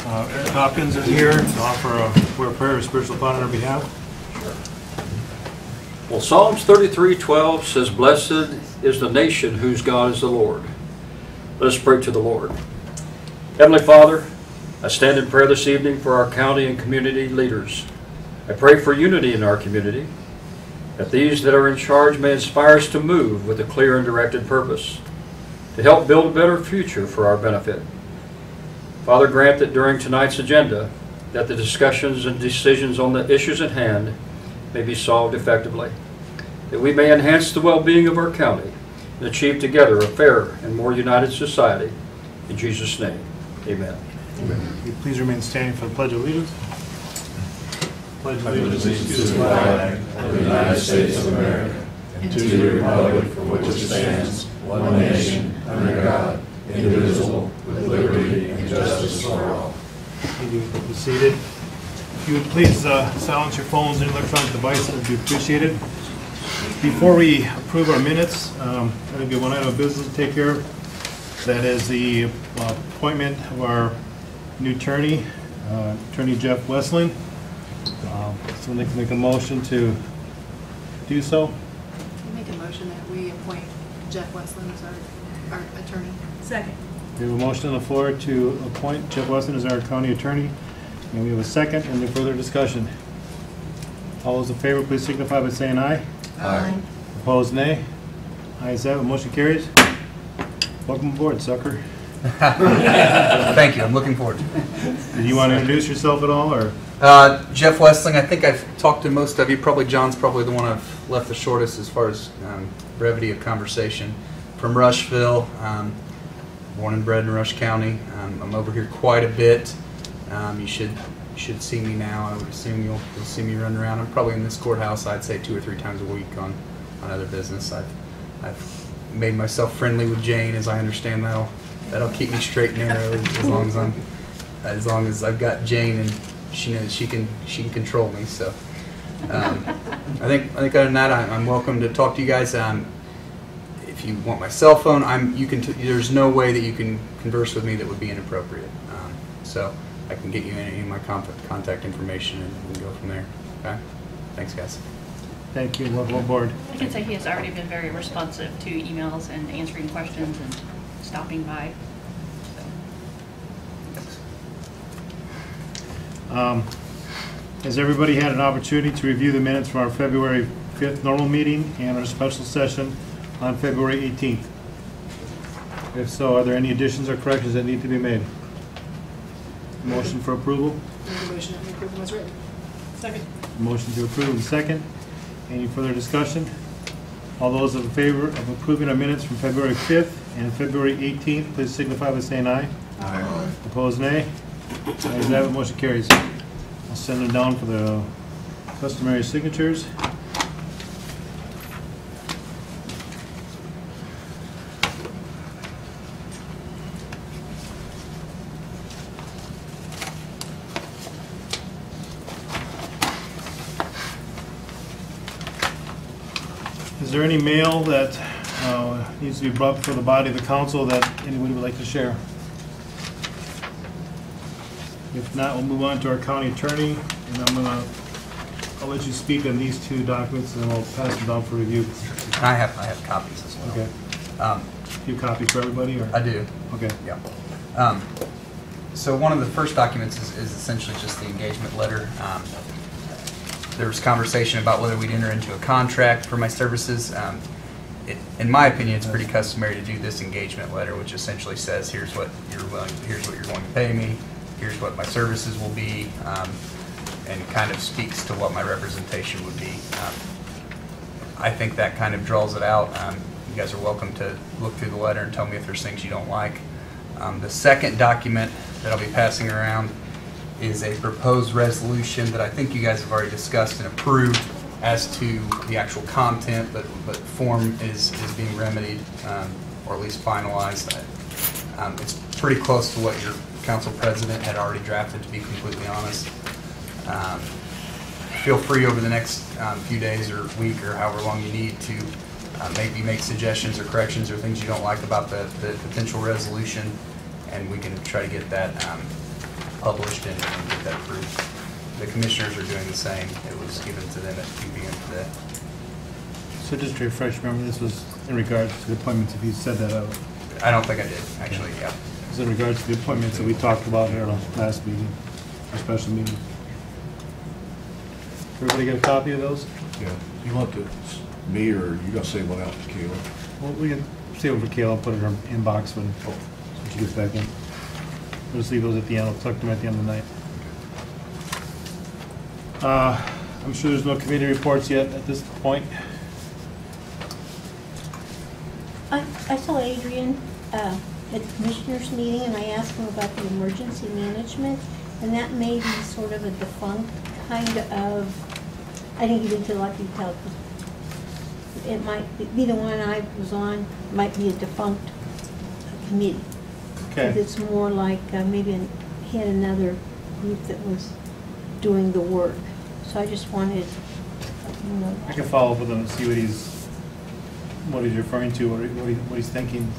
Eric Hopkins is here to offer a word of prayer or spiritual thought on our behalf. Well, Psalms 33:12 says, "Blessed is the nation whose God is the Lord." Let us pray to the Lord. Heavenly Father, I stand in prayer this evening for our county and community leaders. I pray for unity in our community, that these that are in charge may inspire us to move with a clear and directed purpose, to help build a better future for our benefit. Father, grant that during tonight's agenda, that the discussions and decisions on the issues at hand may be solved effectively, that we may enhance the well-being of our county and achieve together a fairer and more united society. In Jesus' name, amen. Amen. Will you please remain standing for the Pledge of Allegiance? Pledge allegiance to the flag of the United States of America and to the republic for which it stands, one nation, under God, indivisible, with liberty and justice for all. You can be seated. If you would please silence your phones and electronic devices, it would be appreciated. Before we approve our minutes, I think we have one item of business to take care of. That is the appointment of our new attorney, Attorney Jeff Westland. So they can make a motion to do so. I make a motion that we appoint Jeff Westland as our attorney. Second. We have a motion on the floor to appoint Jeff Westland as our county attorney. And we have a second. Any further discussion? All those in favor, please signify by saying aye. Aye. Opposed, nay. Ayes have it. Motion carries. Welcome aboard, sucker. Thank you. I'm looking forward to it. Did you want to introduce yourself at all, or? Jeff Westling, I think I've talked to most of you. Probably John's probably the one I've left the shortest as far as brevity of conversation. From Rushville, born and bred in Rush County. I'm over here quite a bit. You should see me now. I would assume you'll see me run around. I'm probably in this courthouse, I'd say 2 or 3 times a week on other business. I've made myself friendly with Jane, as I understand that'll keep me straight and narrow as long as I've got Jane and she knows she can control me. So I think other than that, I'm welcome to talk to you guys. If you want my cell phone, there's no way that you can converse with me that would be inappropriate. So I can get you any of my contact information and we can go from there. Okay? Thanks, guys. Thank you. Welcome aboard. I can say he has already been very responsive to emails and answering questions and stopping by. So. Has everybody had an opportunity to review the minutes from our February 5th normal meeting and our special session on February 18th? If so, are there any additions or corrections that need to be made? Motion for approval? Make a motion that we approve them as written. Second. Motion to approve and second. Any further discussion? All those in favor of approving our minutes from February 5th and February 18th, please signify by saying aye. Aye. Opposed, nay. Ayes have it. Motion carries. I'll send them down for the customary signatures. Is there any mail that needs to be brought before the body of the council that anybody would like to share? If not, we'll move on to our county attorney, and I'll let you speak on these 2 documents, and then we'll pass them down for review. I have copies as well. Okay. A few copies for everybody, or? I do. Okay. Yeah. So one of the first documents is essentially just the engagement letter. There was conversation about whether we'd enter into a contract for my services. In my opinion, it's pretty customary to do this engagement letter, which essentially says, here's what you're going to pay me, here's what my services will be, and kind of speaks to what my representation would be. I think that kind of draws it out. You guys are welcome to look through the letter and tell me if there's things you don't like. The second document that I'll be passing around is a proposed resolution that I think you guys have already discussed and approved as to the actual content, but form is being remedied, or at least finalized. It's pretty close to what your council president had already drafted, to be completely honest. Feel free over the next few days or week or however long you need to maybe make suggestions or corrections or things you don't like about the potential resolution, and we can try to get that. published and get that approved. The commissioners are doing the same. It was given to them at 2 p.m. today. So just to refresh, remember, this was in regards to the appointments, if you said that out. I don't think I did, actually, yeah. It was in regards to the appointments that we talked about in our last meeting, our special meeting. Everybody get a copy of those? Yeah. You want to, me or you gonna send one out to Kayla? Well, we can save it for Kayla and put it in her inbox when she gets back in. We'll just leave those at the end, I'll collect them at the end of the night. I'm sure there's no committee reports yet at this point. I saw Adrian at the commissioners meeting, and I asked him about the emergency management, and that may be sort of a defunct kind of, I didn't get into a lot of detail. It might be the one I was on, might be a defunct committee. Okay. It's more like maybe he had another group that was doing the work. So I just wanted, you know. I can follow up with him and see what he's referring to, what he's thinking,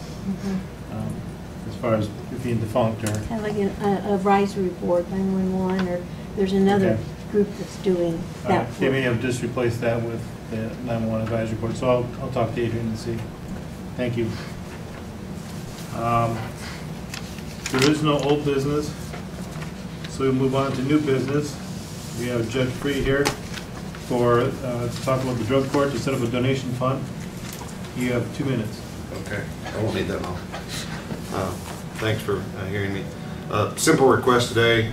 as far as it being defunct or. Kind of like an advisory board, 911, or there's another Okay. group that's doing that. They may work. have just replaced that with the 911 advisory board, so I'll talk to Adrian and see. Thank you. There is no old business, so we'll move on to new business. We have Judge Free here for, to talk about the drug court, to set up a donation fund. You have 2 minutes. Okay, I won't need that long. Thanks for hearing me. Simple request today.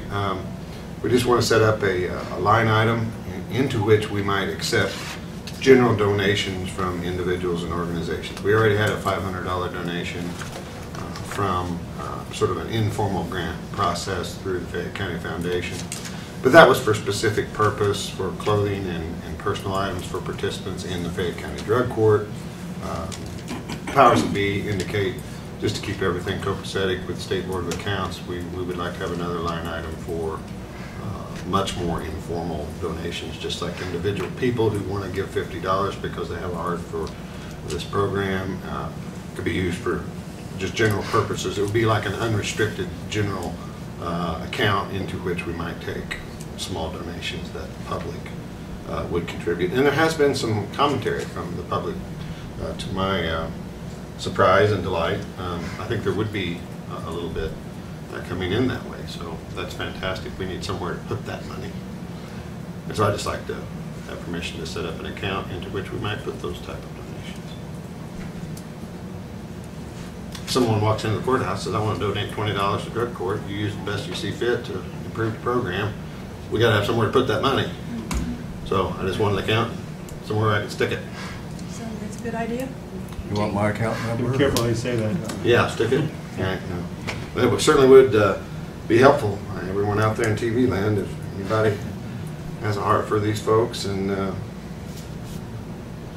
We just want to set up a line item into which we might accept general donations from individuals and organizations. We already had a $500 donation from sort of an informal grant process through the Fayette County Foundation. But that was for specific purpose, for clothing and personal items for participants in the Fayette County Drug Court. Powers that be indicate, just to keep everything copacetic with State Board of Accounts, we would like to have another line item for much more informal donations, just like individual people who want to give $50 because they have a heart for this program. Could be used for just general purposes. It would be like an unrestricted general account into which we might take small donations that the public would contribute. And there has been some commentary from the public, to my surprise and delight. I think there would be a little bit coming in that way, so that's fantastic. We need somewhere to put that money. And so I'd just like to have permission to set up an account into which we might put those type of donations. If someone walks into the courthouse and says, I want to donate $20 to drug court, you use the best you see fit to improve the program, we got to have somewhere to put that money. So I just wanted an account, somewhere I can stick it. So that's a good idea. You want my account number? Be careful how you say that. Yeah, stick it. Yeah, no. It certainly would be helpful. Everyone out there in TV land, if anybody has a heart for these folks and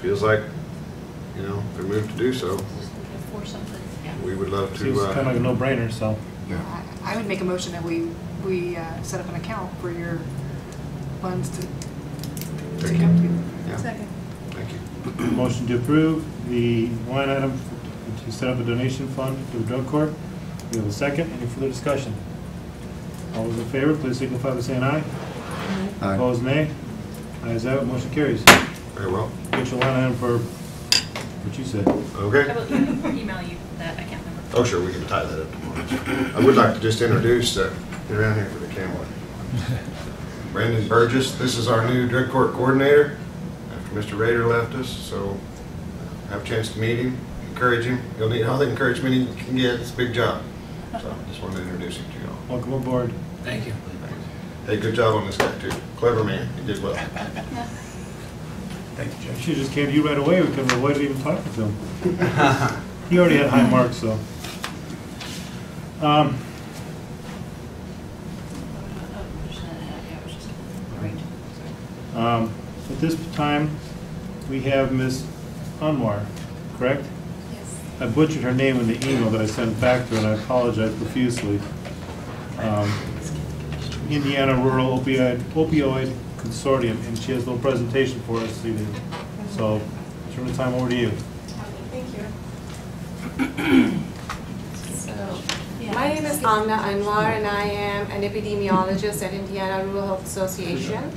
feels like, you know, they're moved to do so, For something, yeah. we would love Seems to. kind of like a no-brainer, so. I would make a motion that we set up an account for your funds to Thank come you. to. Yeah. Second. Thank you. Motion to approve the line item to set up a donation fund to the drug court. We have a second. Any further discussion? All those in favor, please signify by saying aye. Aye. Opposed, nay. Ayes have it, motion carries. Very well. Get your line item for what you said. I Okay. will email you that account number. Oh, sure, we can tie that up tomorrow. I would like to just introduce, get around here for the camera. Brandon Burgess, this is our new drug court coordinator after Mr. Rader left us, so have a chance to meet him, encourage him. You'll need all the encouragement you can get. It's a big job. So just wanted to introduce him to you all. Welcome aboard. Thank you. Hey, good job on this guy too. Clever man. He did well. Thank you, Judge. She just came to you right away. We could have avoided even talking to him. He already had high marks, so. At this time, we have Ms. Anwar, correct? Yes. I butchered her name in the email that I sent back to her, and I apologize profusely. Indiana Rural Opioid Consortium, and she has a little presentation for us this evening. So, turn the time over to you. Thank you. So, the My name is Amna Anwar, and I am an epidemiologist at Indiana Rural Health Association.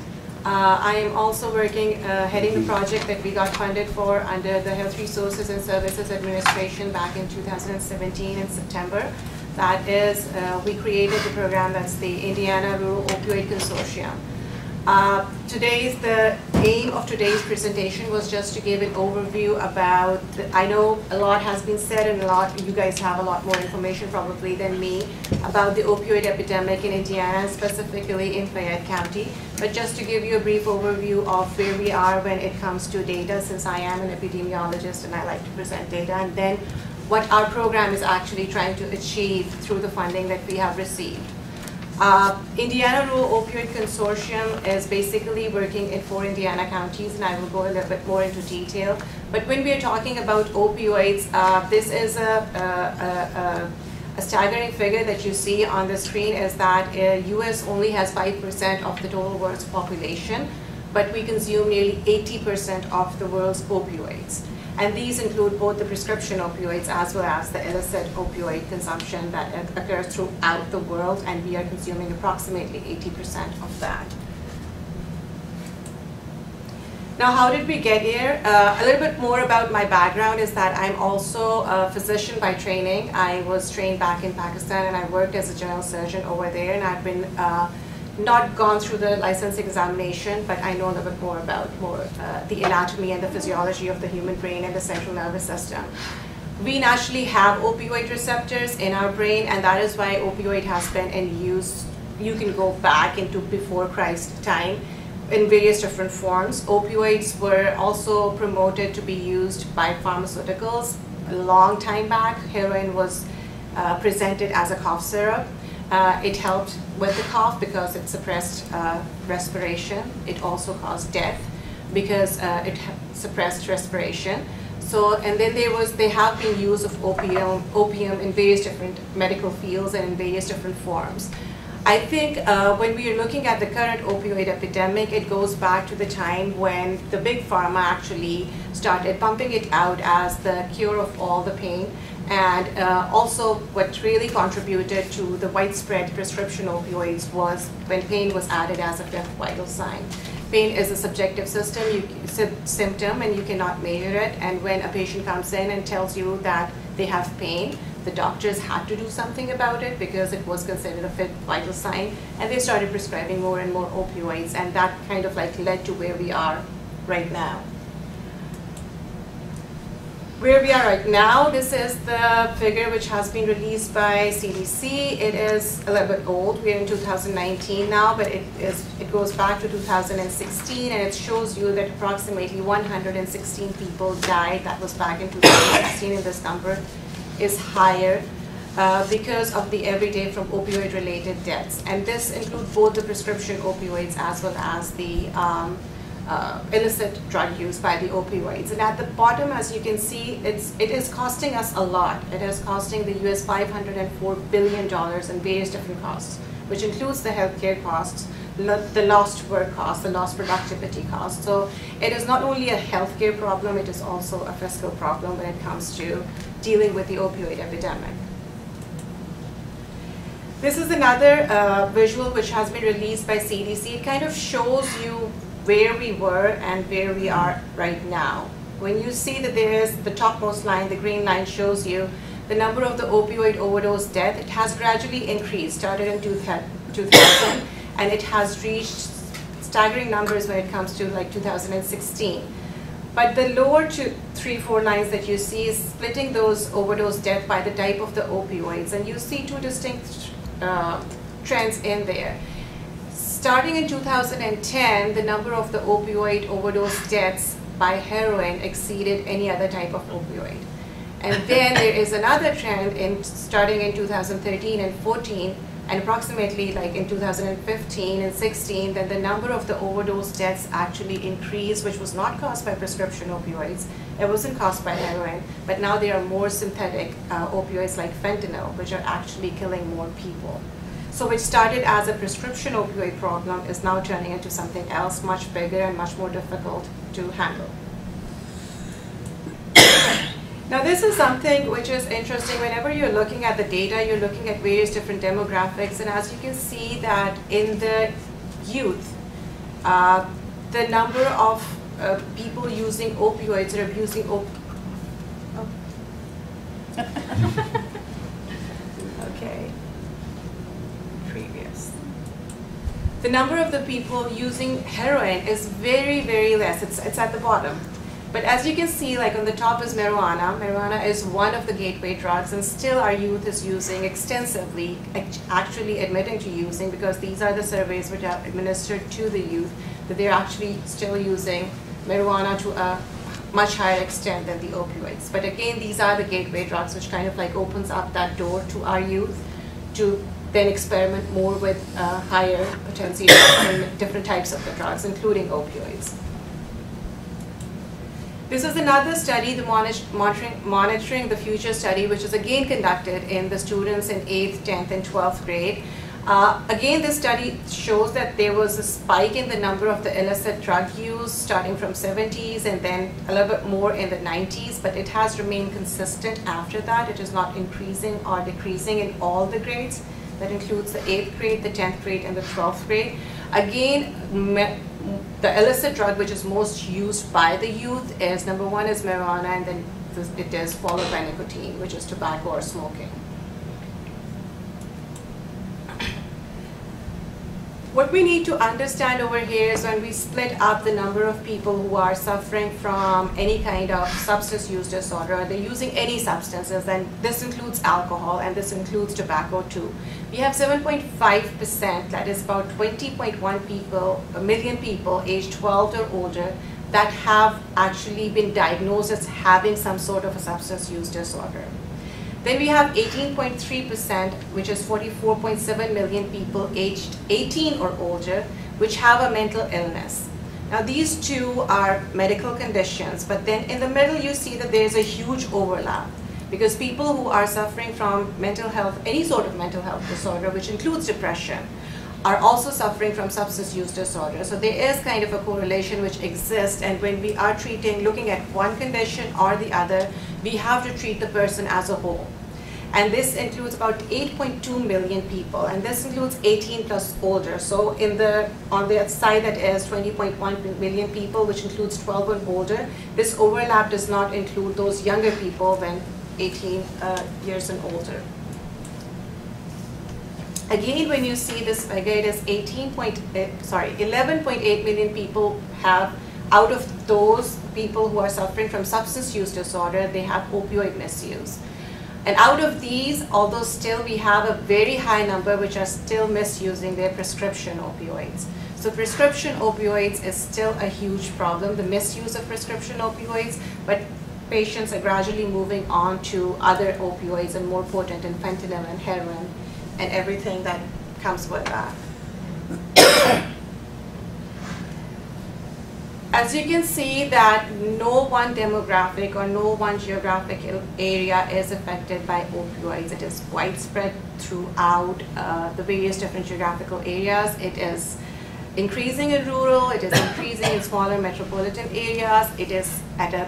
I am also working, heading the project that we got funded for under the Health Resources and Services Administration back in 2017 in September. That is, we created the program that's the Indiana Rural Opioid Consortium. The aim of today's presentation was just to give an overview about, I know a lot has been said and you guys have a lot more information probably than me about the opioid epidemic in Indiana, specifically in Fayette County. But just to give you a brief overview of where we are when it comes to data, since I am an epidemiologist and I like to present data, and then what our program is actually trying to achieve through the funding that we have received. Indiana Rural Opioid Consortium is basically working in 4 Indiana counties, and I will go a little bit more into detail. But when we are talking about opioids, this is a staggering figure that you see on the screen is that US only has 5% of the total world's population, but we consume nearly 80% of the world's opioids. And these include both the prescription opioids as well as the illicit opioid consumption that occurs throughout the world, and we are consuming approximately 80% of that. Now, how did we get here? A little bit more about my background is that I'm also a physician by training. I was trained back in Pakistan, and I worked as a general surgeon over there, and I've been not gone through the license examination, but I know a little bit more about the anatomy and the physiology of the human brain and the central nervous system. We naturally have opioid receptors in our brain, and that is why opioid has been in use. You can go back into before Christ time in various different forms. Opioids were also promoted to be used by pharmaceuticals a long time back. Heroin was presented as a cough syrup. It helped with the cough because it suppressed respiration. It also caused death because it suppressed respiration. So, and then there have been use of opium in various different medical fields and in various different forms. I think when we are looking at the current opioid epidemic, it goes back to the time when the big pharma actually started pumping it out as the cure of all the pain. And also what really contributed to the widespread prescription opioids was when pain was added as a fifth vital sign. Pain is a subjective symptom and you cannot measure it. And when a patient comes in and tells you that they have pain, the doctors had to do something about it because it was considered a fifth vital sign. And they started prescribing more and more opioids, and that kind of like led to where we are right now. Where we are right now, this is the figure which has been released by CDC. It is a little bit old. We're in 2019 now, but it goes back to 2016, and it shows you that approximately 116 people died. That was back in 2016, and this number is higher because of the everyday from opioid-related deaths. And this includes both the prescription opioids as well as the illicit drug use by the opioids. And at the bottom, as you can see, it is costing us a lot. It is costing the US $504 billion in various different costs, which includes the healthcare costs, the lost work costs, the lost productivity costs. So it is not only a healthcare problem, it is also a fiscal problem when it comes to dealing with the opioid epidemic. This is another visual which has been released by CDC. It kind of shows you where we were and where we are right now. When you see that there is the topmost line, the green line shows you the number of the opioid overdose death. It has gradually increased, started in 2000, and it has reached staggering numbers when it comes to like 2016. But the lower 3-4 lines that you see is splitting those overdose death by the type of the opioids, and you see 2 distinct trends in there. Starting in 2010, the number of the opioid overdose deaths by heroin exceeded any other type of opioid. And then there is another trend starting in 2013 and 14, and approximately like in 2015 and 16, that the number of the overdose deaths actually increased, which was not caused by prescription opioids. It wasn't caused by heroin, but now there are more synthetic opioids like fentanyl, which are actually killing more people. So which started as a prescription opioid problem is now turning into something else much bigger and much more difficult to handle. Now this is something which is interesting. Whenever you're looking at the data, you're looking at various different demographics, and as you can see that in the youth, the number of people using opioids or abusing okay. Previous. The number of the people using heroin is very, very less. It's at the bottom. But as you can see, like on the top is marijuana. Marijuana is one of the gateway drugs, and still our youth is using extensively, actually admitting to using, because these are the surveys which are administered to the youth, that they're actually still using marijuana to a much higher extent than the opioids. But again, these are the gateway drugs, which kind of like opens up that door to our youth to then experiment more with higher potency in different types of the drugs, including opioids. This is another study, the Monitoring the Future study, which is again conducted in the students in 8th, 10th, and 12th grade. Again, this study shows that there was a spike in the number of the illicit drug use starting from 70s and then a little bit more in the 90s, but it has remained consistent after that. It is not increasing or decreasing in all the grades. That includes the 8th grade, the 10th grade, and the 12th grade. Again, the illicit drug which is most used by the youth is, number one is marijuana, and then it is followed by nicotine, which is tobacco or smoking. What we need to understand over here is when we split up the number of people who are suffering from any kind of substance use disorder, they're using any substances, and this includes alcohol and this includes tobacco too. We have 7.5%, that is about 20.1 million people aged 12 or older that have actually been diagnosed as having some sort of a substance use disorder. Then we have 18.3%, which is 44.7 million people aged 18 or older, which have a mental illness. Now these two are medical conditions, but then in the middle you see that there's a huge overlap, because people who are suffering from mental health, any sort of mental health disorder, which includes depression, are also suffering from substance use disorder. So there is kind of a correlation which exists, and when we are looking at one condition or the other, we have to treat the person as a whole. And this includes about 8.2 million people, and this includes 18 plus older. So on the side that is 20.1 million people, which includes 12 and older, this overlap does not include those younger people than 18 years and older. Again, when you see this figure, it is 11.8 million people have, out of those people who are suffering from substance use disorder, they have opioid misuse. And out of these, although still we have a very high number which are still misusing their prescription opioids. So prescription opioids is still a huge problem, the misuse of prescription opioids, but patients are gradually moving on to other opioids and more potent in fentanyl and heroin and everything that comes with that. As you can see that no one demographic or no one geographic area is affected by opioids. It is widespread throughout the various different geographical areas. It is increasing in rural, it is increasing in smaller metropolitan areas. It is at a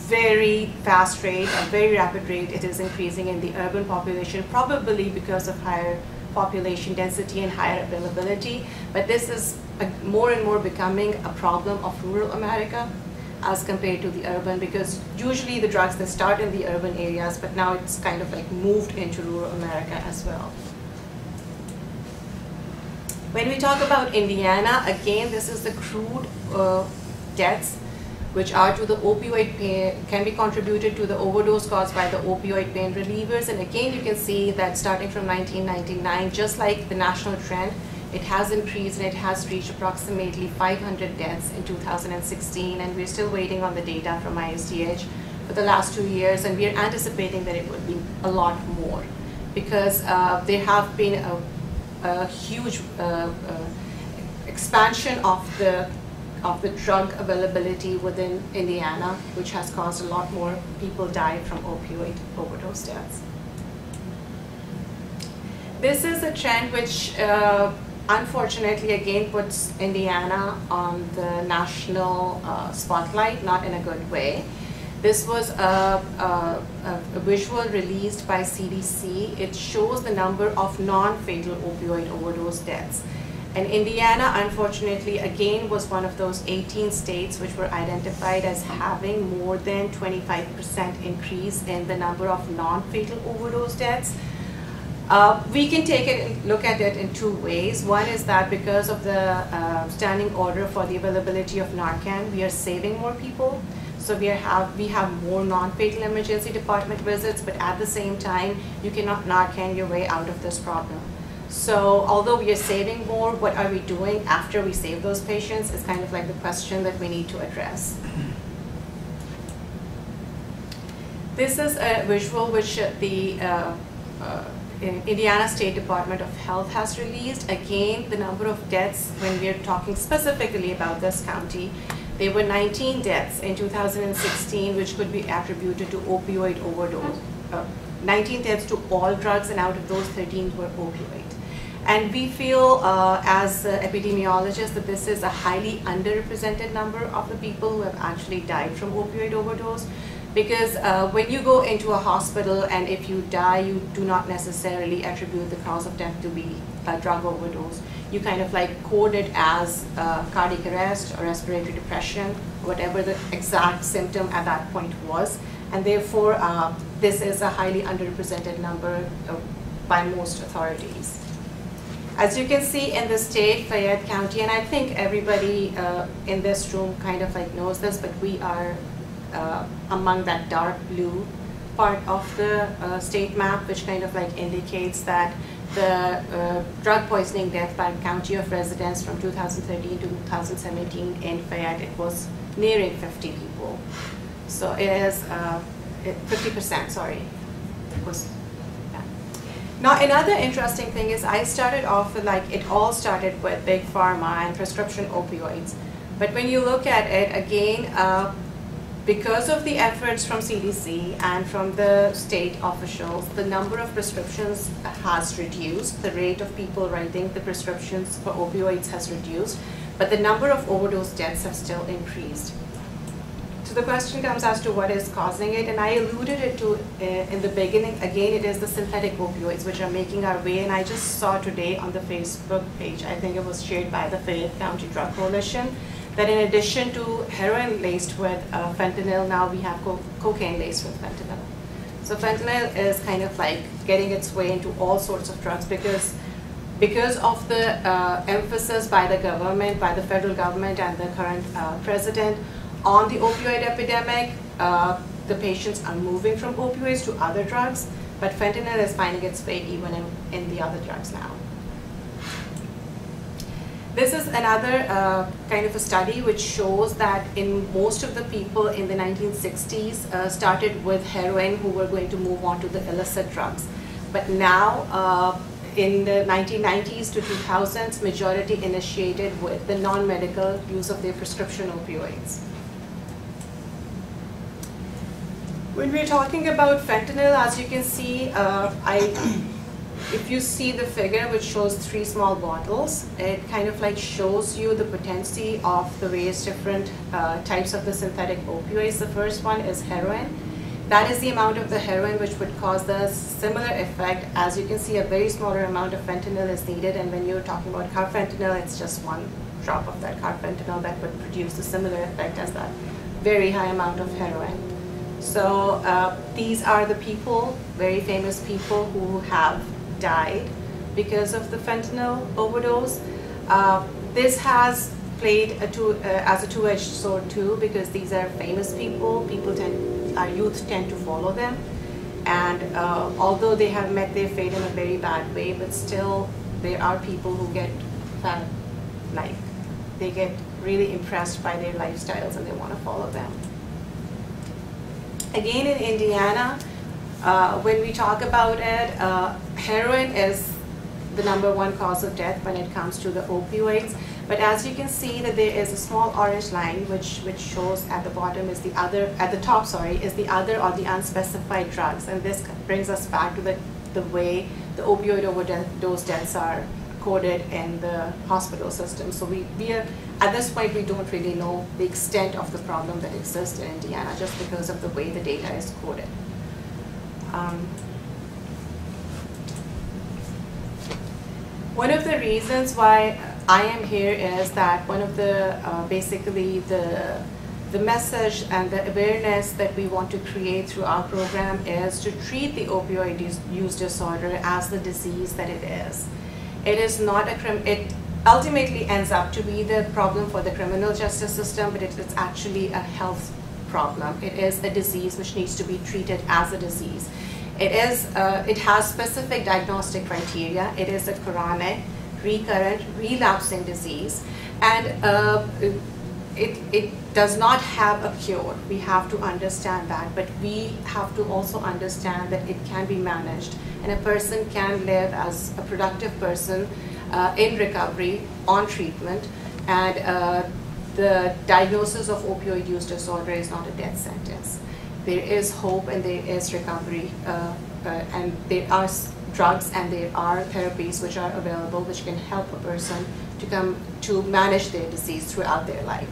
very fast rate, a very rapid rate. It is increasing in the urban population, probably because of higher population density and higher availability. But this is more and more becoming a problem of rural America as compared to the urban, because usually the drugs that start in the urban areas, but now it's kind of like moved into rural America as well. When we talk about Indiana, again, this is the crude deaths which are to the opioid pain, can be contributed to the overdose caused by the opioid pain relievers. And again, you can see that starting from 1999, just like the national trend, it has increased and it has reached approximately 500 deaths in 2016, and we're still waiting on the data from ISDH for the last 2 years, and we're anticipating that it would be a lot more, because there have been a huge expansion of the drug availability within Indiana, which has caused a lot more people die from opioid overdose deaths. This is a trend which unfortunately again puts Indiana on the national spotlight, not in a good way. This was a visual released by CDC. It shows the number of non-fatal opioid overdose deaths. And Indiana, unfortunately, again was one of those 18 states which were identified as having more than 25% increase in the number of non-fatal overdose deaths. We can take it and look at it in two ways. One is that because of the standing order for the availability of Narcan, we are saving more people. So we have more non-fatal emergency department visits, but at the same time, you cannot Narcan your way out of this problem. So although we are saving more, what are we doing after we save those patients is kind of like the question that we need to address. This is a visual which the Indiana State Department of Health has released. Again, the number of deaths, when we're talking specifically about this county, there were 19 deaths in 2016 which could be attributed to opioid overdose. 19 deaths to all drugs, and out of those 13 were opioid. And we feel as epidemiologists that this is a highly underrepresented number of the people who have actually died from opioid overdose. Because when you go into a hospital and if you die, you do not necessarily attribute the cause of death to be a drug overdose. You kind of like code it as cardiac arrest or respiratory depression, whatever the exact symptom at that point was. And therefore, this is a highly underrepresented number by most authorities. As you can see in the state, Fayette County, and I think everybody in this room kind of like knows this, but we are among that dark blue part of the state map, which kind of like indicates that the drug poisoning death by county of residents from 2013 to 2017 in Fayette, it was nearing 50 people. So it is 50%, sorry. It was, yeah. Now another interesting thing is I started off with like, it all started with big pharma and prescription opioids. But when you look at it again, because of the efforts from CDC and from the state officials, the number of prescriptions has reduced. The rate of people writing the prescriptions for opioids has reduced, but the number of overdose deaths have still increased. So the question comes as to what is causing it, and I alluded it to in the beginning. Again, it is the synthetic opioids which are making our way, and I just saw today on the Facebook page, I think it was shared by the Fayette County Drug Coalition, that in addition to heroin laced with fentanyl, now we have cocaine laced with fentanyl. So fentanyl is kind of like getting its way into all sorts of drugs because of the emphasis by the government, by the federal government and the current president on the opioid epidemic. The patients are moving from opioids to other drugs, but fentanyl is finding its way even in the other drugs now. This is another kind of a study which shows that in most of the people in the 1960s started with heroin who were going to move on to the illicit drugs. But now in the 1990s to 2000s, majority initiated with the non-medical use of their prescription opioids. When we're talking about fentanyl, as you can see, if you see the figure which shows 3 small bottles, it kind of like shows you the potency of the various different types of the synthetic opioids. The first one is heroin. That is the amount of the heroin which would cause the similar effect. As you can see, a very smaller amount of fentanyl is needed, and when you're talking about carfentanil, it's just 1 drop of that carfentanil that would produce a similar effect as that very high amount of heroin. So these are the people, very famous people who have died because of the fentanyl overdose. This has played as a two-edged sword too, because these are famous people. Our youth tend to follow them, and although they have met their fate in a very bad way, but still there are people who get they get really impressed by their lifestyles and they want to follow them. Again, in Indiana, when we talk about it, heroin is the #1 cause of death when it comes to the opioids. But as you can see, that there is a small orange line which shows at the bottom is the other, at the top, sorry, is the other or the unspecified drugs. And this brings us back to the way the opioid overdose deaths are coded in the hospital system. So we are, at this point, we don't really know the extent of the problem that exists in Indiana just because of the way the data is coded. One of the reasons why I am here is that one of the, basically the message and the awareness that we want to create through our program is to treat the opioid use disorder as the disease that it is. It is not it ultimately ends up to be the problem for the criminal justice system, but it's actually a health problem. It is a disease which needs to be treated as a disease. It has specific diagnostic criteria. It is a chronic, recurrent, relapsing disease, and it does not have a cure. We have to understand that, but we have to also understand that it can be managed, and a person can live as a productive person in recovery, on treatment, and the diagnosis of opioid use disorder is not a death sentence. There is hope and there is recovery, and there are drugs and there are therapies which are available which can help a person to come to manage their disease throughout their life.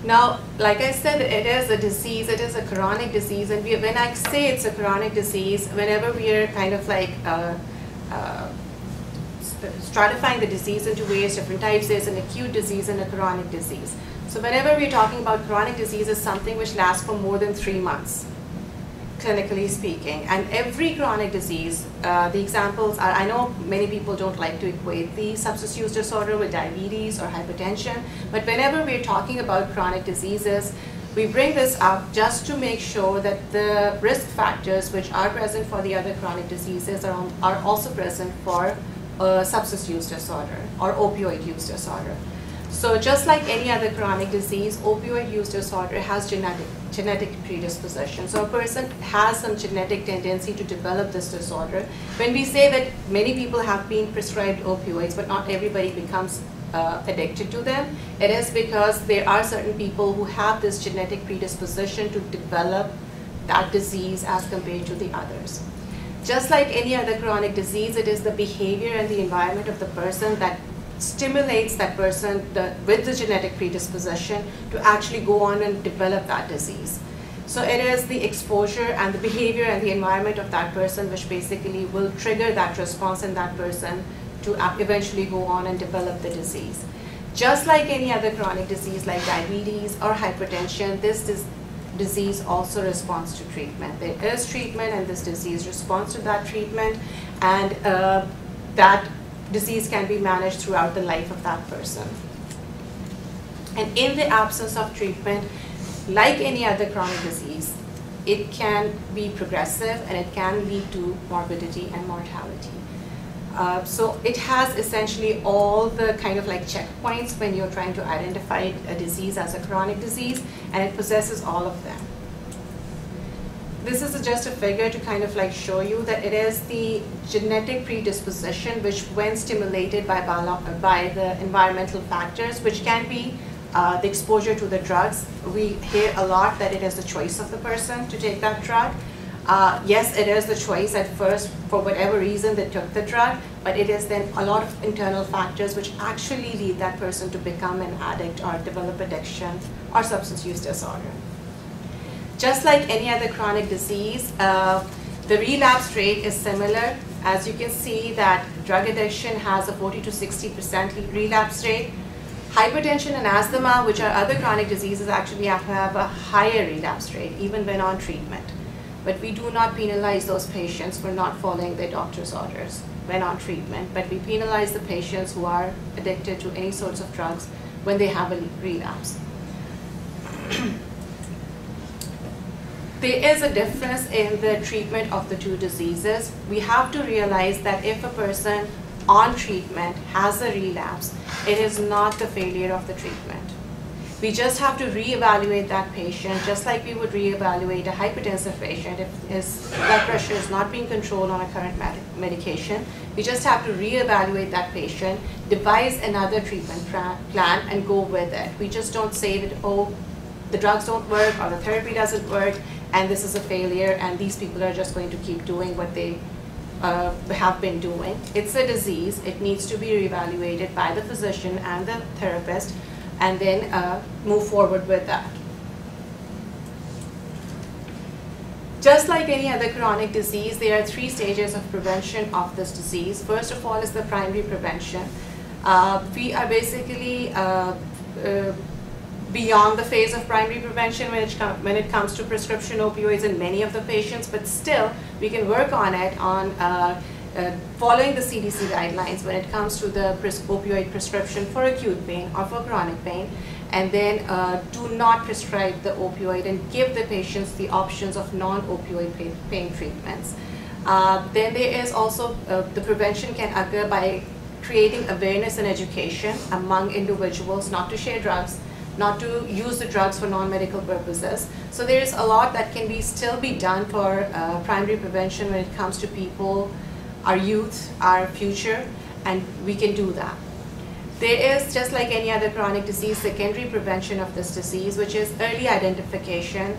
Now, like I said, it is a disease, it is a chronic disease, and when I say it's a chronic disease, whenever we are kind of like stratifying the disease into various different types, there's an acute disease and a chronic disease. So whenever we're talking about chronic disease, is something which lasts for more than 3 months, clinically speaking. And every chronic disease, the examples are, I know many people don't like to equate the substance use disorder with diabetes or hypertension, but whenever we're talking about chronic diseases, we bring this up just to make sure that the risk factors which are present for the other chronic diseases are also present for substance use disorder or opioid use disorder. So just like any other chronic disease, opioid use disorder has genetic predisposition. So a person has some genetic tendency to develop this disorder. When we say that many people have been prescribed opioids, but not everybody becomes addicted to them, it is because there are certain people who have this genetic predisposition to develop that disease as compared to the others. Just like any other chronic disease, it is the behavior and the environment of the person that stimulates that person with the genetic predisposition to actually go on and develop that disease. So it is the exposure and the behavior and the environment of that person which basically will trigger that response in that person to eventually go on and develop the disease. Just like any other chronic disease like diabetes or hypertension, this disease also responds to treatment. There is treatment and this disease responds to that treatment, and that disease can be managed throughout the life of that person. And in the absence of treatment, like any other chronic disease, it can be progressive and it can lead to morbidity and mortality. So it has essentially all the kind of like checkpoints when you're trying to identify a disease as a chronic disease, and it possesses all of them. This is just a figure to kind of like show you that it is the genetic predisposition which, when stimulated by the environmental factors, which can be the exposure to the drugs. We hear a lot that it is the choice of the person to take that drug. Yes, it is the choice at first for whatever reason they took the drug, but it is then a lot of internal factors which actually lead that person to become an addict or develop addiction or substance use disorder. Just like any other chronic disease, the relapse rate is similar. As you can see that drug addiction has a 40 to 60% relapse rate. Hypertension and asthma, which are other chronic diseases, actually have a higher relapse rate even when on treatment. But we do not penalize those patients for not following their doctor's orders when on treatment, but we penalize the patients who are addicted to any sorts of drugs when they have a relapse. There is a difference in the treatment of the two diseases. We have to realize that if a person on treatment has a relapse, it is not the failure of the treatment. We just have to reevaluate that patient, just like we would reevaluate a hypertensive patient if his blood pressure is not being controlled on a current medication. We just have to reevaluate that patient, devise another treatment plan, and go with it. We just don't say that, oh, the drugs don't work or the therapy doesn't work, and this is a failure, and these people are just going to keep doing what they have been doing. It's a disease. It needs to be reevaluated by the physician and the therapist, and then move forward with that. Just like any other chronic disease, there are 3 stages of prevention of this disease. First of all is the primary prevention. We are basically beyond the phase of primary prevention when it comes to prescription opioids in many of the patients, but still we can work on it on following the CDC guidelines when it comes to the opioid prescription for acute pain or for chronic pain, and then do not prescribe the opioid and give the patients the options of non-opioid pain treatments. Then there is also the prevention can occur by creating awareness and education among individuals not to share drugs, not to use the drugs for non-medical purposes. So there's a lot that can still be done for primary prevention when it comes to people, our youth, our future, and we can do that. There is, just like any other chronic disease, secondary prevention of this disease, which is early identification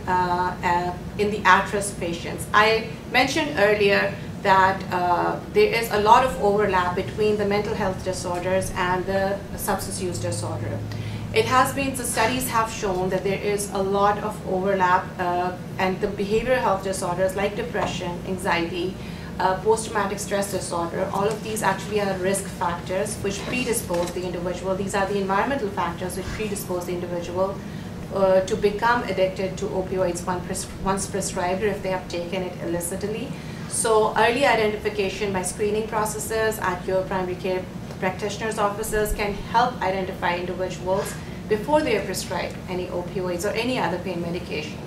in the at-risk patients. I mentioned earlier that there is a lot of overlap between the mental health disorders and the substance use disorder. It has been, the studies have shown that there is a lot of overlap and the behavioral health disorders like depression, anxiety, post-traumatic stress disorder, all of these actually are risk factors which predispose the individual. These are the environmental factors which predispose the individual to become addicted to opioids once prescribed or if they have taken it illicitly. So early identification by screening processes at your primary care practitioner's offices can help identify individuals before they are prescribed any opioids or any other pain medication.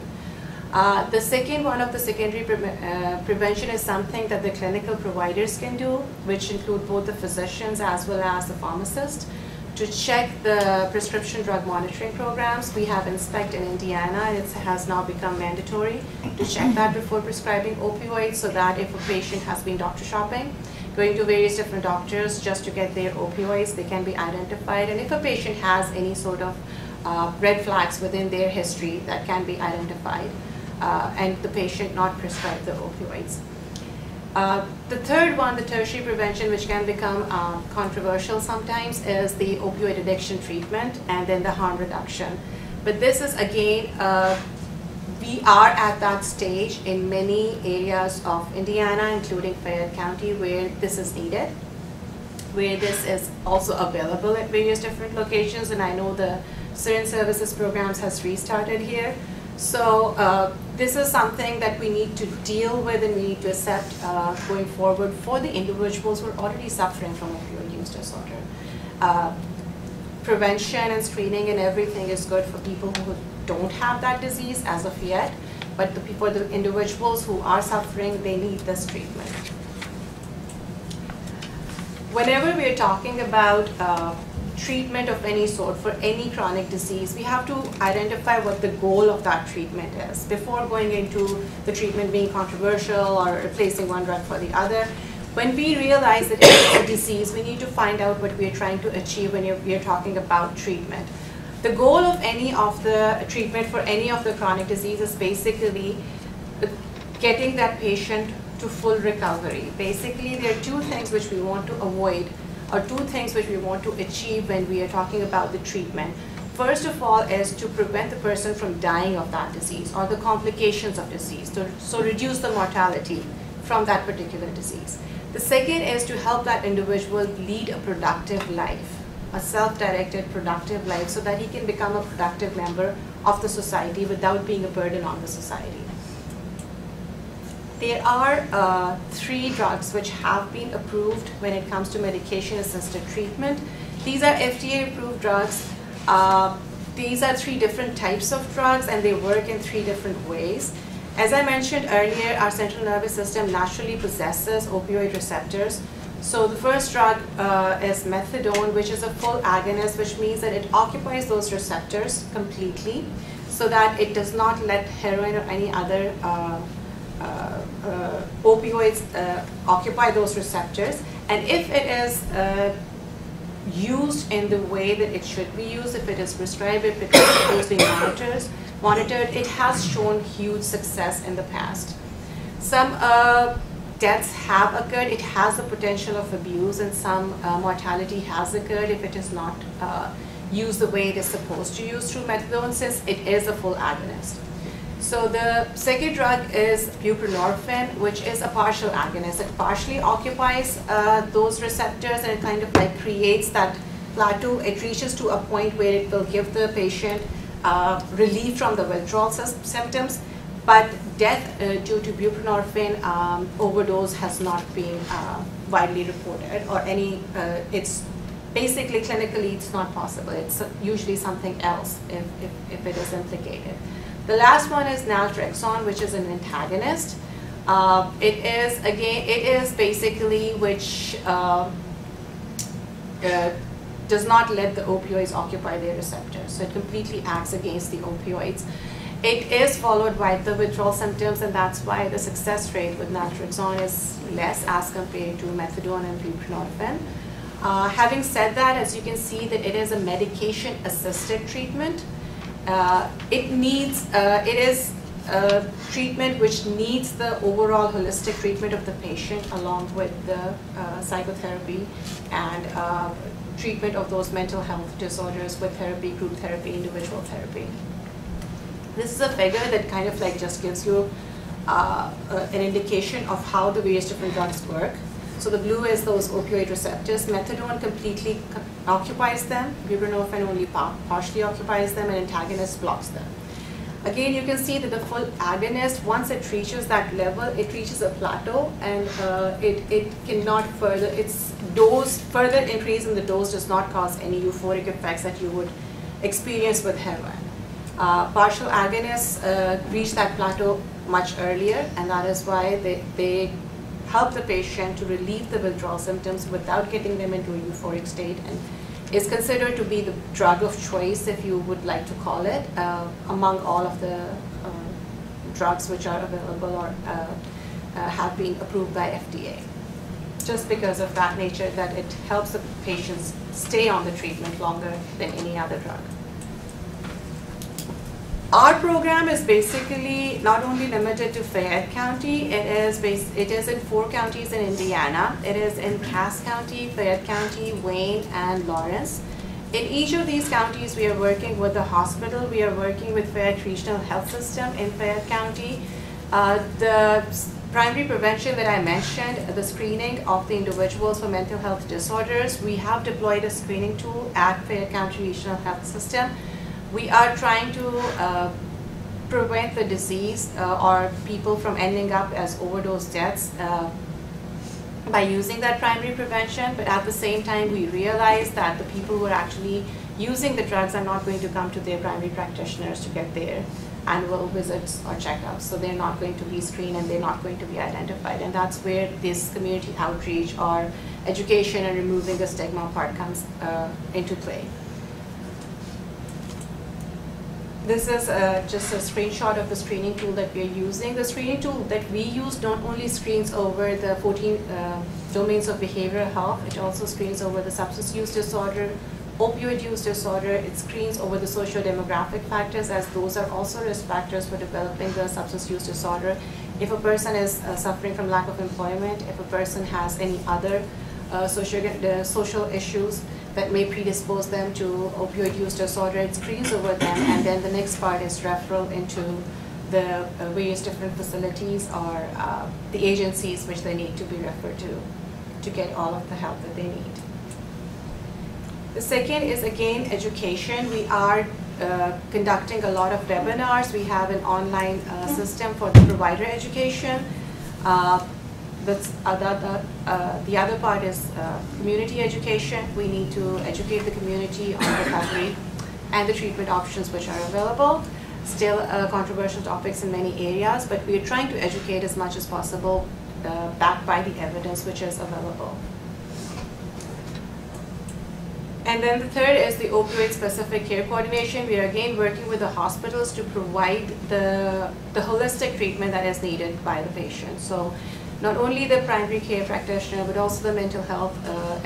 The second one of the secondary prevention is something that the clinical providers can do, which include both the physicians as well as the pharmacist, to check the prescription drug monitoring programs. We have Inspect in Indiana. It has now become mandatory to check that before prescribing opioids, so that if a patient has been doctor shopping, going to various different doctors just to get their opioids, they can be identified. And if a patient has any sort of red flags within their history, that can be identified. And the patient not prescribed the opioids. The third one, the tertiary prevention, which can become controversial sometimes, is the opioid addiction treatment and then the harm reduction. But this is again, we are at that stage in many areas of Indiana, including Fayette County, where this is needed, where this is also available at various different locations. And I know the Syrian Services Programs has restarted here. So this is something that we need to deal with and we need to accept going forward for the individuals who are already suffering from opioid use disorder. Prevention and screening and everything is good for people who don't have that disease as of yet, but for the individuals who are suffering, they need this treatment. Whenever we are talking about treatment of any sort for any chronic disease, we have to identify what the goal of that treatment is before going into the treatment being controversial or replacing one drug for the other. When we realize that it's a disease, we need to find out what we are trying to achieve when we are talking about treatment. The goal of any of the treatment for any of the chronic diseases is basically getting that patient to full recovery. Basically, there are 2 things which we want to avoid, or 2 things which we want to achieve when we are talking about the treatment. First of all is to prevent the person from dying of that disease or the complications of disease, so reduce the mortality from that particular disease. The second is to help that individual lead a productive life, a self-directed productive life, so that he can become a productive member of the society without being a burden on the society. There are 3 drugs which have been approved when it comes to medication-assisted treatment. These are FDA-approved drugs. These are 3 different types of drugs, and they work in 3 different ways. As I mentioned earlier, our central nervous system naturally possesses opioid receptors. So the first drug is methadone, which is a full agonist, which means that it occupies those receptors completely, so that it does not let heroin or any other opioids occupy those receptors. And if it is used in the way that it should be used, if it is prescribed, if it is closely monitored, it has shown huge success in the past. Some deaths have occurred, it has the potential of abuse, and some mortality has occurred if it is not used the way it is supposed to use through methadone, since it is a full agonist. So the second drug is buprenorphine, which is a partial agonist. It partially occupies those receptors, and it kind of like creates that plateau. It reaches to a point where it will give the patient relief from the withdrawal symptoms, but death due to buprenorphine overdose has not been widely reported, or any, it's basically clinically it's not possible. It's usually something else if it is implicated. The last one is naltrexone, which is an antagonist. It is basically which does not let the opioids occupy their receptors. So it completely acts against the opioids. It is followed by the withdrawal symptoms, and that's why the success rate with naltrexone is less as compared to methadone and buprenorphine. Having said that, as you can see, that it is a medication-assisted treatment. It is a treatment which needs the overall holistic treatment of the patient, along with the psychotherapy and treatment of those mental health disorders with therapy, group therapy, individual therapy. This is a figure that kind of like just gives you an indication of how the various different drugs work. So the blue is those opioid receptors. Methadone completely occupies them. Buprenorphine only partially occupies them, and antagonist blocks them. Again, you can see that the full agonist, once it reaches that level, it reaches a plateau, and it cannot further, its dose, further increase in the dose does not cause any euphoric effects that you would experience with heroin. Partial agonists reach that plateau much earlier, and that is why they help the patient to relieve the withdrawal symptoms without getting them into a euphoric state, and is considered to be the drug of choice, if you would like to call it, among all of the drugs which are available or have been approved by FDA. Just because of that nature, that it helps the patients stay on the treatment longer than any other drug. Our program is basically not only limited to Fayette County, it is in 4 counties in Indiana. It is in Cass County, Fayette County, Wayne, and Lawrence. In each of these counties, we are working with the hospital. We are working with Fayette Regional Health System in Fayette County. The primary prevention that I mentioned, the screening of the individuals for mental health disorders, we have deployed a screening tool at Fayette County Regional Health System. We are trying to prevent the disease or people from ending up as overdose deaths by using that primary prevention, but at the same time we realize that the people who are actually using the drugs are not going to come to their primary practitioners to get their annual visits or checkups, so they're not going to be screened and they're not going to be identified, and that's where this community outreach or education and removing the stigma part comes into play. This is just a screenshot of the screening tool that we are using. The screening tool that we use not only screens over the 14 domains of behavioral health, it also screens over the substance use disorder, opioid use disorder, it screens over the socio-demographic factors, as those are also risk factors for developing the substance use disorder. If a person is suffering from lack of employment, if a person has any other social issues that may predispose them to opioid use disorder, it screens over them, and then the next part is referral into the various different facilities or the agencies which they need to be referred to get all of the help that they need. The second is again education. We are conducting a lot of webinars. We have an online system for the provider education. The other part is community education. We need to educate the community on recovery and the treatment options which are available. Still controversial topics in many areas, but we are trying to educate as much as possible, backed by the evidence which is available. And then the third is the opioid-specific care coordination. We are again working with the hospitals to provide the holistic treatment that is needed by the patient. So not only the primary care practitioner, but also the mental health,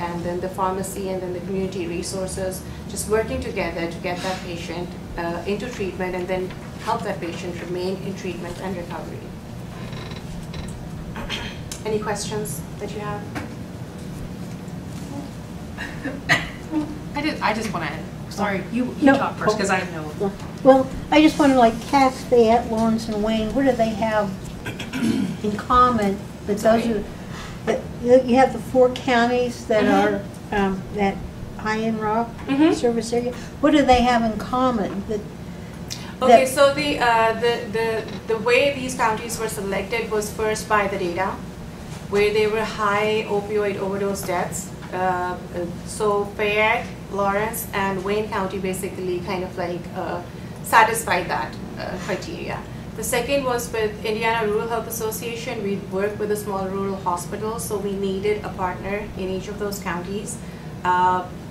and then the pharmacy, and then the community resources, just working together to get that patient into treatment and then help that patient remain in treatment and recovery. Any questions that you have? I just want to, sorry, you No. talk first, because I know. Well, I just wonder, like Cass, Fayette, Lawrence, and Wayne, what do they have in common? But those are, that you have the 4 counties that are, that High and Rock service area. What do they have in common? Okay, so the way these counties were selected was first by the data, where they were high opioid overdose deaths. So Fayette, Lawrence, and Wayne County basically kind of like satisfied that criteria. The second was with Indiana Rural Health Association. We work with a small rural hospital, so we needed a partner in each of those counties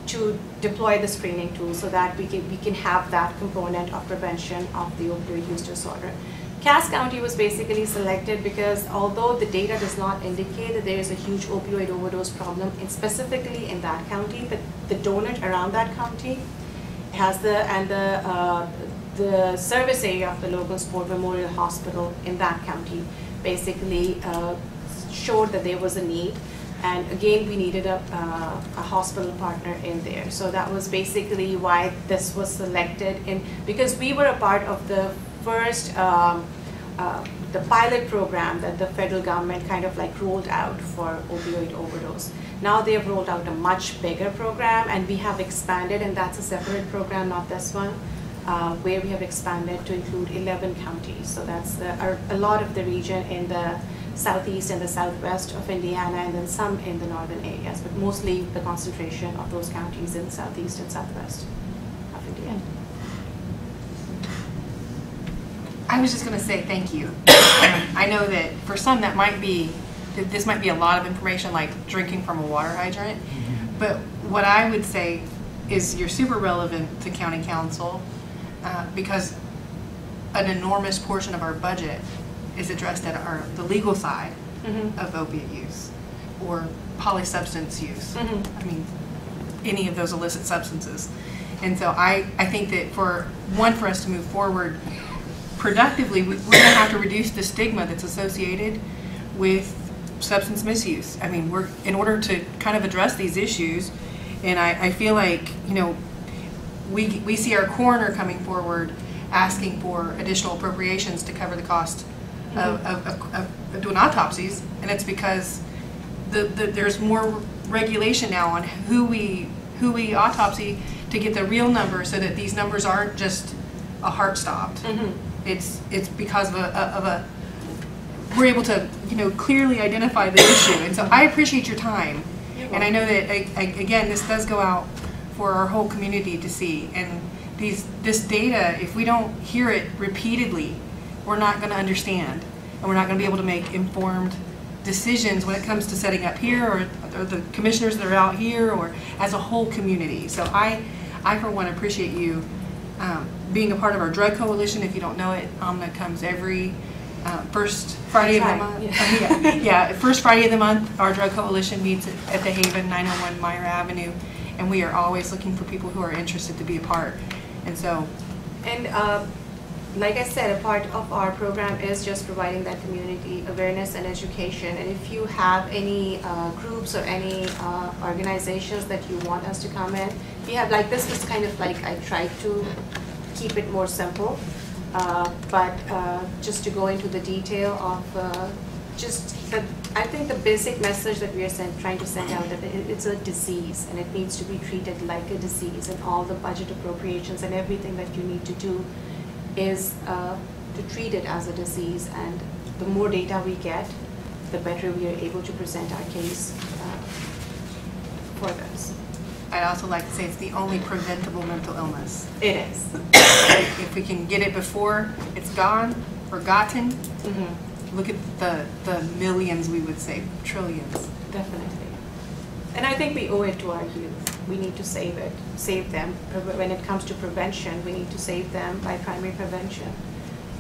to deploy the screening tool so that we can have that component of prevention of the opioid use disorder. Cass County was basically selected because although the data does not indicate that there is a huge opioid overdose problem, and specifically in that county, the donut around that county has the service area of the Logansport Memorial Hospital in that county basically showed that there was a need. And again, we needed a hospital partner in there. So that was basically why this was selected, because we were a part of the first, the pilot program that the federal government kind of like rolled out for opioid overdose. Now they have rolled out a much bigger program, and we have expanded, and that's a separate program, not this one, where we have expanded to include 11 counties. So that's a lot of the region in the southeast and the southwest of Indiana, and then some in the northern areas, but mostly the concentration of those counties in the southeast and southwest of Indiana. I was just going to say thank you. I know that for some that this might be a lot of information, like drinking from a water hydrant, but what I would say is you're super relevant to county council because an enormous portion of our budget is addressed at the legal side of opiate use or polysubstance use. I mean, any of those illicit substances. And so I think that for us to move forward productively, we're going to have to reduce the stigma that's associated with substance misuse. I mean, in order to kind of address these issues, and I feel like, you know, we see our coroner coming forward asking for additional appropriations to cover the cost of doing autopsies, and it's because there's more regulation now on who we autopsy to get the real number, so that these numbers aren't just a heart stopped. It's because of we're able to, you know, clearly identify the issue, and so I appreciate your time, and I know that again this does go out for our whole community to see, and this data, if we don't hear it repeatedly, we're not going to understand, and we're not going to be able to make informed decisions when it comes to setting up here, or the commissioners that are out here, or as a whole community. So I for one appreciate you being a part of our drug coalition. If you don't know it, AMNA comes every first Friday of the month. Yeah, first Friday of the month, our drug coalition meets at the Haven, 901 Meyer Avenue, and we are always looking for people who are interested to be a part. And so, like I said, a part of our program is just providing that community awareness and education. And if you have any groups or any organizations that you want us to come in, we have, like, this was kind of like, I tried to keep it more simple, but just to go into the detail of I think the basic message that we are trying to send out, that it's a disease and it needs to be treated like a disease, and all the budget appropriations and everything that you need to do is to treat it as a disease. And the more data we get, the better we are able to present our case for this. I'd also like to say it's the only preventable mental illness. It is. If we can get it before it's gone, forgotten, look at the millions, we would say trillions. Definitely. And I think we owe it to our youth. We need to save them. When it comes to prevention, we need to save them by primary prevention.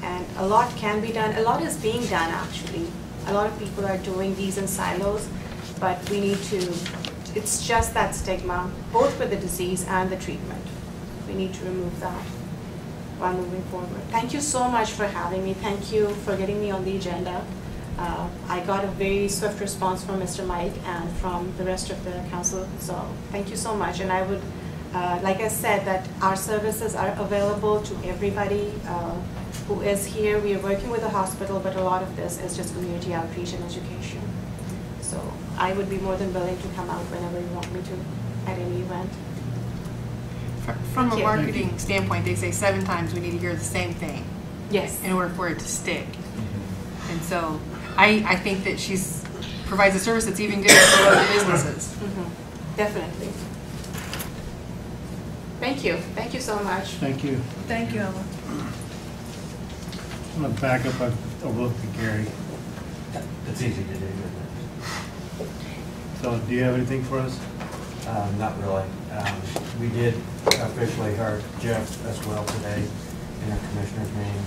And a lot can be done. A lot is being done, actually. A lot of people are doing these in silos, but we need to, it's just that stigma, both with the disease and the treatment. We need to remove that while moving forward. Thank you so much for having me. Thank you for getting me on the agenda. I got a very swift response from Mr. Mike and from the rest of the council, so thank you so much. And I would, like I said, that our services are available to everybody who is here. We are working with the hospital, but a lot of this is just community outreach and education. So I would be more than willing to come out whenever you want me to at any event. From a Thank you. marketing standpoint, they say 7 times we need to hear the same thing Yes. in order for it to stick. And so I think that she's provides a service that's even good for other businesses. Definitely. Thank you. Thank you so much. Thank you. Thank you, Ella. I'm gonna back up a look to Gary. It's easy to do, isn't So, do you have anything for us? it? Not really. We did officially hire Jeff as well today in our commissioners meeting.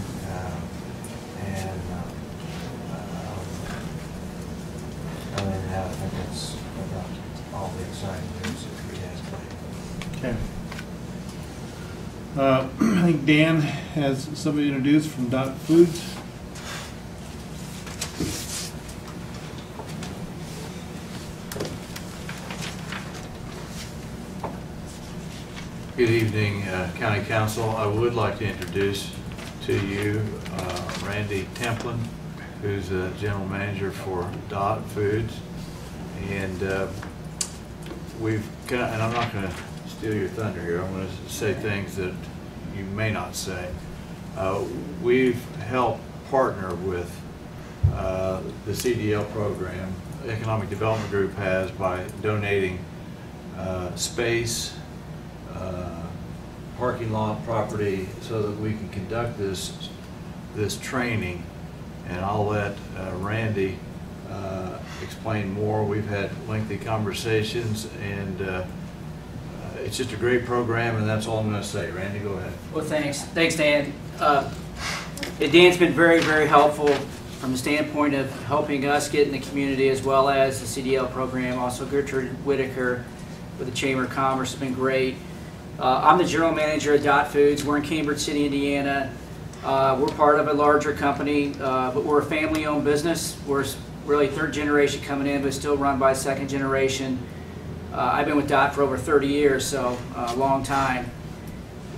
Other than that, I think that's about all the exciting news that we have today. Okay. I think Dan has somebody introduced from Dot Foods. Good evening, County Council. I would like to introduce to you Randy Templin, who's the General Manager for Dot Foods. And and I'm not going to steal your thunder here. I'm going to say things that you may not say. We've helped partner with the CDL program, Economic Development Group has, by donating space, parking lot property, so that we can conduct this training. And I'll let Randy explain more. We've had lengthy conversations, and it's just a great program, and that's all I'm going to say. Randy, go ahead. Well, thanks. Thanks, Dan. Dan's been very, very helpful from the standpoint of helping us get in the community, as well as the CDL program. Also, Gertrude Whitaker with the Chamber of Commerce has been great. I'm the general manager of Dot Foods. We're in Cambridge City, Indiana. We're part of a larger company, but we're a family-owned business. We're really third generation coming in, but still run by second generation. I've been with Dot for over 30 years, so a long time.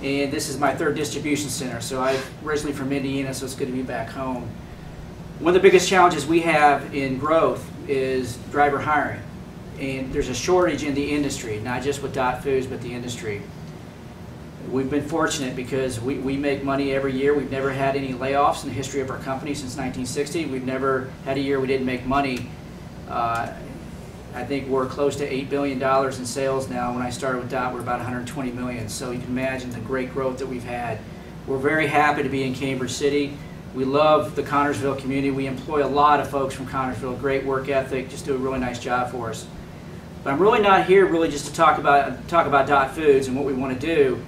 And this is my third distribution center. So I'm originally from Indiana, so it's good to be back home. One of the biggest challenges we have in growth is driver hiring. And there's a shortage in the industry, not just with Dot Foods, but the industry. We've been fortunate because we make money every year. We've never had any layoffs in the history of our company since 1960. We've never had a year we didn't make money. I think we're close to $8 billion in sales now. When I started with Dot, we're about $120 million. So you can imagine the great growth that we've had. We're very happy to be in Cambridge City. We love the Connersville community. We employ a lot of folks from Connersville. Great work ethic, just do a really nice job for us. But I'm really not here just to talk about Dot Foods and what we want to do.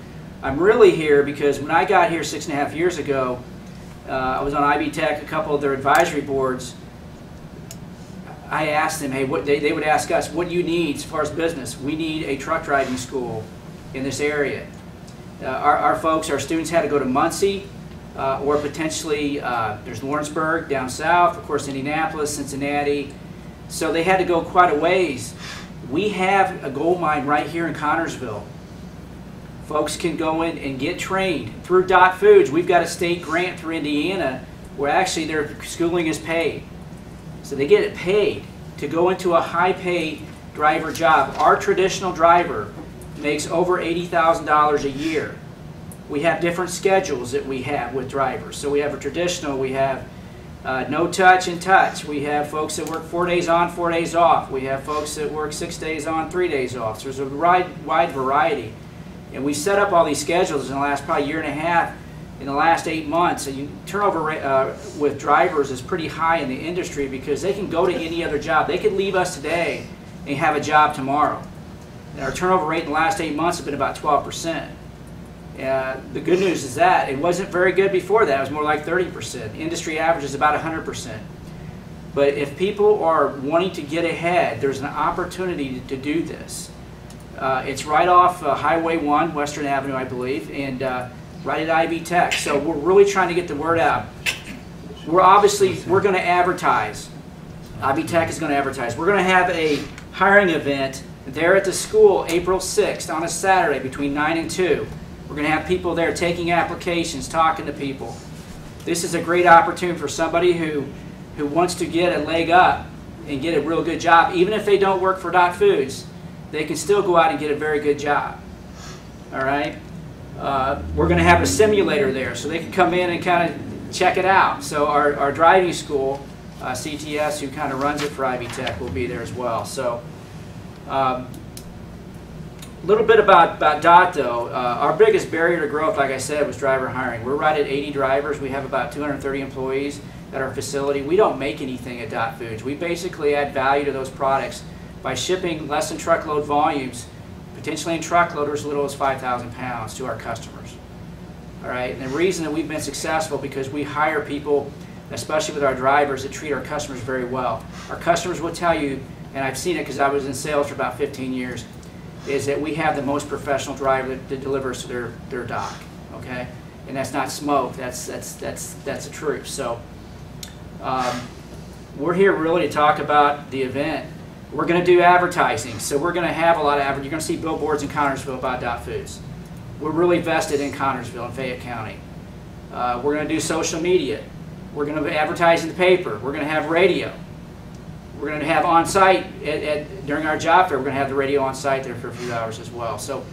I'm really here because when I got here 6.5 years ago, I was on IB Tech, a couple of their advisory boards. I asked them, hey, they would ask us, what do you need as far as business? We need a truck driving school in this area. Our folks, our students had to go to Muncie, or potentially there's Lawrenceburg down south, of course Indianapolis, Cincinnati. So they had to go quite a ways. We have a gold mine right here in Connersville. Folks can go in and get trained through Dot Foods. We've got a state grant through Indiana where actually their schooling is paid. So they get it paid to go into a high-paid driver job. Our traditional driver makes over $80,000 a year. We have different schedules that we have with drivers. So we have a traditional, we have no touch and touch. We have folks that work 4 days on, 4 days off. We have folks that work 6 days on, 3 days off. So there's a wide variety. And we set up all these schedules in the last probably year and a half, in the last 8 months. And turnover with drivers is pretty high in the industry because they can go to any other job. They could leave us today and have a job tomorrow. And our turnover rate in the last 8 months has been about 12%. The good news is that it wasn't very good before that. It was more like 30%. Industry average is about 100%. But if people are wanting to get ahead, there's an opportunity to do this. It's right off Highway 1, Western Avenue, I believe, and right at IB Tech. So we're really trying to get the word out. We're going to advertise IB Tech is going to advertise. We're going to have a hiring event there at the school April 6th on a Saturday between 9 and 2. We're going to have people there taking applications, talking to people. This is a great opportunity for somebody who wants to get a leg up and get a real good job. Even if they don't work for Dot Foods, they can still go out and get a very good job. All right? We're going to have a simulator there so they can come in and kind of check it out. So our driving school, CTS, who kind of runs it for IB Tech, will be there as well. So a little bit about Dot, though. Our biggest barrier to growth, like I said, was driver hiring. We're right at 80 drivers. We have about 230 employees at our facility. We don't make anything at Dot Foods. We basically add value to those products by shipping less than truckload volumes, potentially in truckloaders as little as 5,000 pounds to our customers. All right, and the reason that we've been successful because we hire people, especially with our drivers, that treat our customers very well. Our customers will tell you, and I've seen it because I was in sales for about 15 years, is that we have the most professional driver that delivers to their dock. Okay, and that's not smoke. That's the truth. So we're here really to talk about the event. We're going to do advertising, so we're going to have a lot of advertising. You're going to see billboards in Connersville about Dot Foods. We're really vested in Connersville and Fayette County. We're going to do social media. We're going to advertise in the paper. We're going to have radio. We're going to have on-site during our job fair. We're going to have the radio on-site there for a few hours as well. So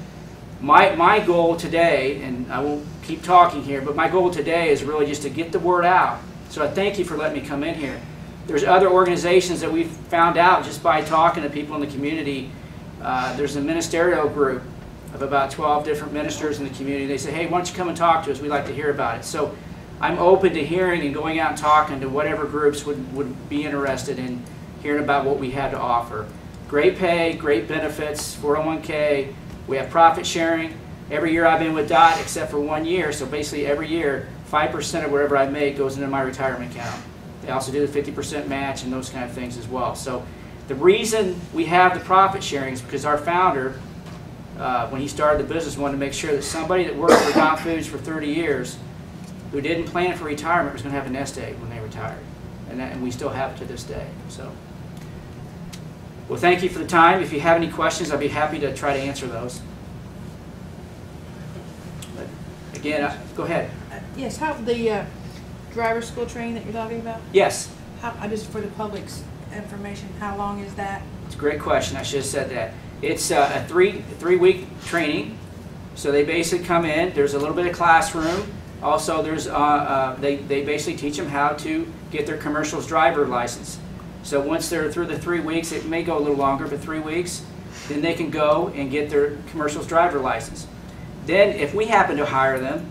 my goal today, and I won't keep talking here, but my goal today is really just to get the word out. So I thank you for letting me come in here. There's other organizations that we've found out just by talking to people in the community. There's a ministerial group of about 12 different ministers in the community. They say, hey, why don't you come and talk to us? We'd like to hear about it. So I'm open to hearing and going out and talking to whatever groups would be interested in hearing about what we had to offer. Great pay, great benefits, 401k. We have profit sharing. Every year I've been with Dot except for 1 year, so basically every year 5% of whatever I make goes into my retirement account. They also do the 50% match and those kind of things as well. So the reason we have the profit sharing is because our founder, when he started the business, wanted to make sure that somebody that worked for Dot Foods for 30 years who didn't plan for retirement was going to have a nest egg when they retired. And we still have it to this day. So, well, thank you for the time. If you have any questions, I'd be happy to try to answer those. But again, go ahead. Yes, how the driver school training that you're talking about? Yes. How, just for the public's information, how long is that? It's a great question. I should have said that. It's a three-week training. So they basically come in. There's a little bit of classroom. Also, there's they basically teach them how to get their commercials driver license. So once they're through the 3 weeks, it may go a little longer, but 3 weeks, then they can go and get their commercials driver license. Then, if we happen to hire them,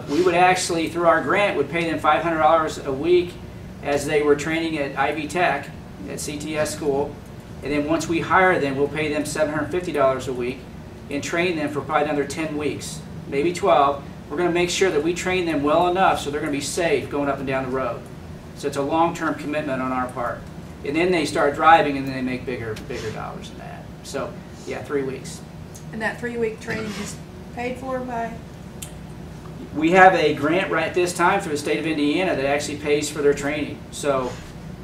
we would actually, through our grant, would pay them $500 a week as they were training at IB Tech, at CTS school. And then once we hire them, we'll pay them $750 a week and train them for probably another 10 weeks, maybe 12. We're going to make sure that we train them well enough so they're going to be safe going up and down the road. So it's a long-term commitment on our part. And then they start driving and then they make bigger dollars than that. So, yeah, 3 weeks. And that 3-week training is paid for by? We have a grant right at this time through the state of Indiana that actually pays for their training. So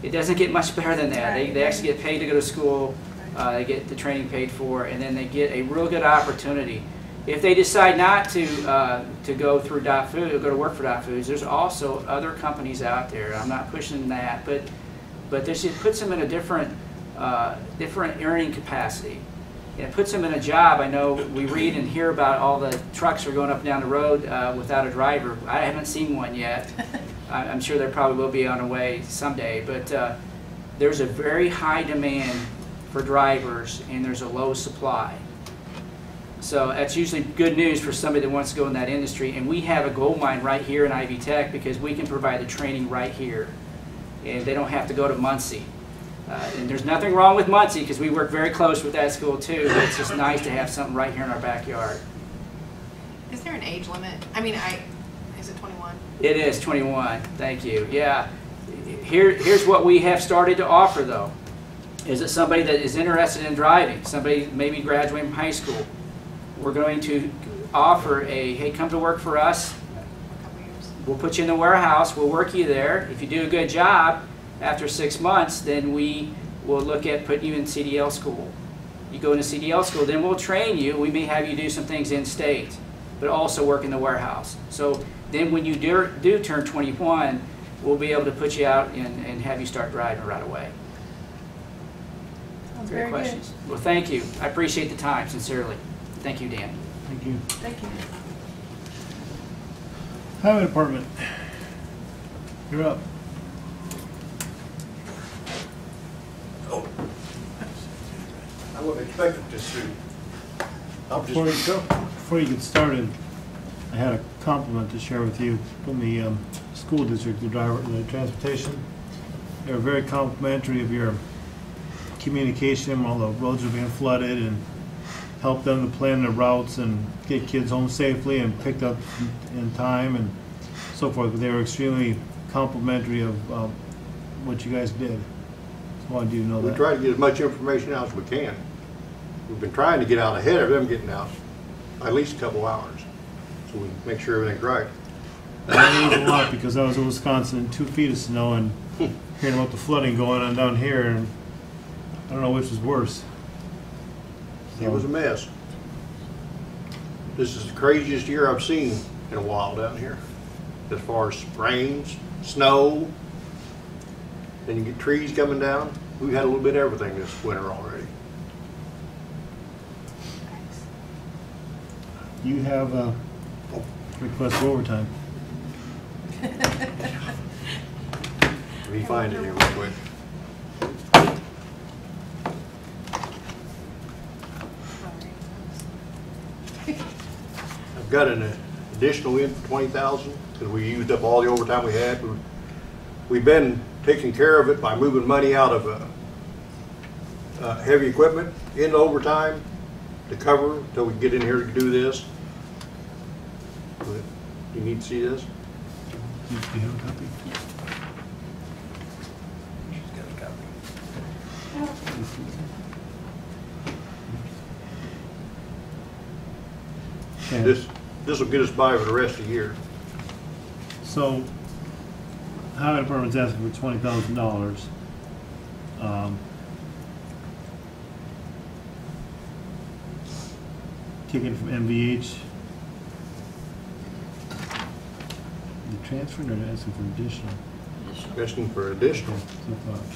it doesn't get much better than that. They actually get paid to go to school, they get the training paid for, and then they get a real good opportunity. If they decide not to go through Dot Foods, or go to work for Dot Foods, there's also other companies out there. I'm not pushing that, but this it puts them in a different earning capacity. It puts them in a job. I know we read and hear about all the trucks are going up and down the road without a driver. I haven't seen one yet. I'm sure there probably will be on the way someday. But there's a very high demand for drivers, and there's a low supply. So that's usually good news for somebody that wants to go in that industry. And we have a gold mine right here in IB Tech because we can provide the training right here. And they don't have to go to Muncie. And there's nothing wrong with Muncie because we work very close with that school too. But it's just nice to have something right here in our backyard. Is there an age limit? I mean, is it 21? It is 21. Thank you. Yeah. Here's what we have started to offer though. Is it somebody that is interested in driving? Somebody maybe graduating from high school. We're going to offer hey, come to work for us. We'll put you in the warehouse. We'll work you there. If you do a good job, After 6 months, then we will look at putting you in CDL school. You go into CDL school, then we'll train you. We may have you do some things in state, but also work in the warehouse. So then when you do turn 21, we'll be able to put you out and have you start driving right away. Sounds Great very good. questions. Well, thank you. I appreciate the time, sincerely. Thank you, Dan. Thank you. Thank you. Highway Department, you're up. I wasn't expecting this soon. Before you get started, I had a compliment to share with you from the school district, the driver, the transportation. They were very complimentary of your communication while the roads were being flooded, and helped them to plan their routes and get kids home safely and picked up in time and so forth. But they were extremely complimentary of what you guys did. Just wanted you to know We that. try to get as much information out as we can. We've been trying to get out ahead of them getting out at least a couple hours, so we make sure everything's right. That means a lot, because I was in Wisconsin in 2 feet of snow and hearing about the flooding going on down here, and I don't know which was worse. It was a mess. This is the craziest year I've seen in a while down here, as far as rains, snow, then you get trees coming down. We've had a little bit of everything this winter already. You have a request for overtime. Let me find it here real quick. I've got an additional in for 20,000 because we used up all the overtime we had. We've been taking care of it by moving money out of heavy equipment into overtime to cover until we get in here to do this. You need to see this? Do you have a copy? She's got a copy. Okay. This will get us by for the rest of the year. So, Highway Department's asking for $20,000. Taken from MVH. The transfer, or they're asking for additional? Asking for additional. That's what I thought.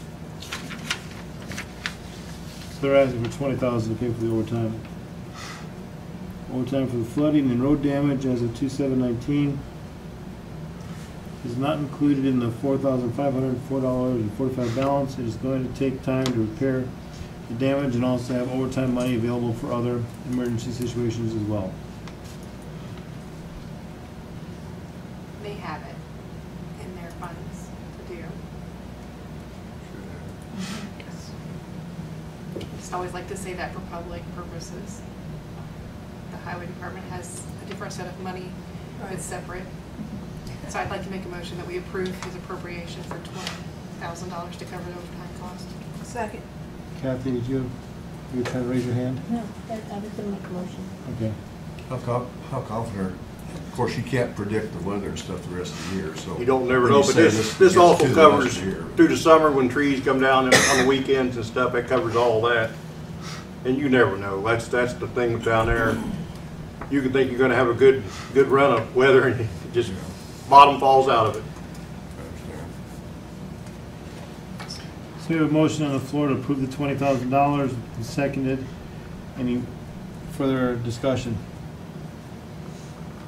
So they're asking for $20,000 to pay for the overtime. Overtime for the flooding and road damage as of 2/7/19 is not included in the $4,504.45 balance. It is going to take time to repair the damage and also have overtime money available for other emergency situations as well. They have it in their funds to do. Yes. Just always like to say that for public purposes. The Highway Department has a different set of money that's separate. So I'd like to make a motion that we approve his appropriation for $20,000 to cover the overtime cost. Second. Kathy, did you try to raise your hand? No, I was going to make a motion. Okay. How confident, of course, you can't predict the weather and stuff the rest of the year, so. You don't never when know, you but say this gets also to the rest covers of the year. through the summer when trees come down and on the weekends and stuff, that covers all that. And you never know. That's the thing down there. You can think you're gonna have a good run of weather and it just bottom falls out of it. So we have a motion on the floor to approve the $20,000, seconded. Any further discussion?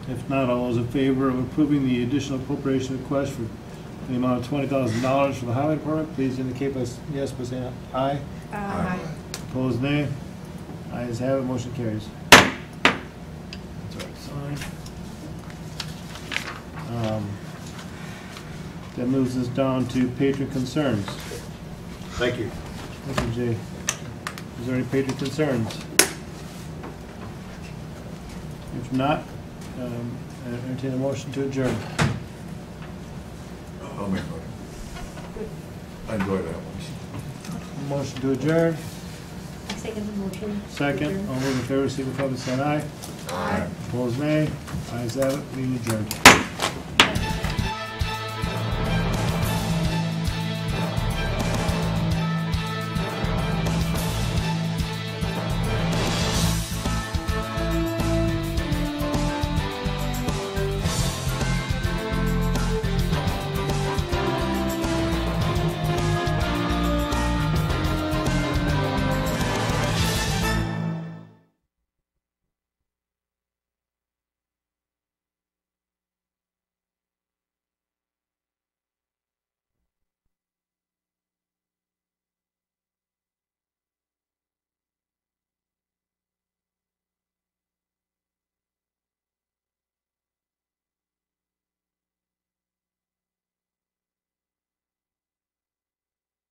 If not, all those in favor of approving the additional appropriation request for the amount of $20,000 for the Highway Department, please indicate by yes by saying aye. Aye. Opposed, nay. Ayes have it, motion carries. That's already signed. That moves us down to patron concerns. Thank you. Thank you, Jay. Is there any patron concerns? If not, I entertain a motion to adjourn. I'll make one. I enjoy that one. Motion to adjourn. I second the motion. Second. All those in favor, signify by saying aye. Aye. Opposed, nay. Ayes have it, meeting adjourned.